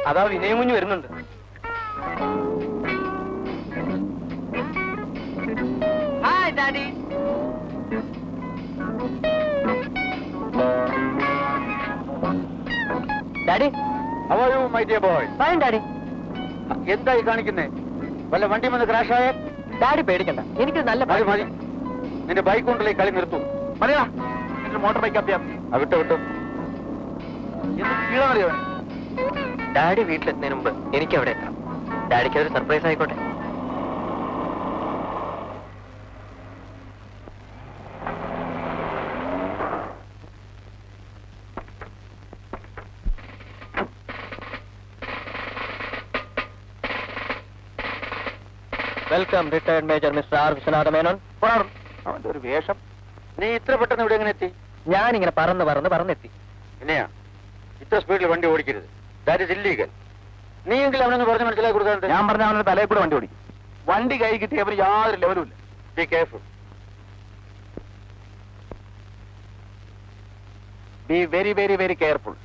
അതാ വിനയം കുഞ്ഞ് വരുന്നുണ്ട്. Hi daddy. Daddy, how are you my dear boy? Fine daddy. എന്തായി കാണിക്കുന്നേ? വല്ല വണ്ടി വന്ന് ക്രാഷ് ആയാൽ? ഡാഡി പേടിക്കണ്ട, എനിക്ക് നല്ല മതി മതി, നിന്റെ ബൈക്ക് കൊണ്ടല്ലേ കളി നിർത്തും. മതിയാ, നിന്റെ മോട്ടോർ ബൈക്ക് അഭ്യാസം. വിട്ടോ വിട്ടോ. എന്ത് ക്ഷീണമറിയോ? ഡാഡി വീട്ടിലെത്തുന്നതിന് മുമ്പ് എനിക്ക് അവിടെ എത്താം. ഡാഡിക്ക് അതൊരു സർപ്രൈസ് ആയിക്കോട്ടെ. Welcome retired major mister R Vishwanatha Menon. അവന്റെ ഒരു വേഷം. നീ ഇത്ര പെട്ടെന്ന് ഇവിടെ എങ്ങനെ എത്തി? ഞാനിങ്ങനെ പറന്നെത്തി. പിന്നെയാ ഇത്ര സ്പീഡിൽ വണ്ടി ഓടിക്കരുത്. That is illegal. നീ എങ്കിലും അവനൊന്ന് പറഞ്ഞ് മനസ്സിലാക്കി കൊടുക്കാറുണ്ട്. ഞാൻ പറഞ്ഞ അവന്റെ തലയിൽ കൂടെ വണ്ടി ഓടിക്കും. വണ്ടി കൈ കിട്ടിയ അവന് യാതൊരു ലെവലും ഇല്ല. Be careful. Be very very very careful.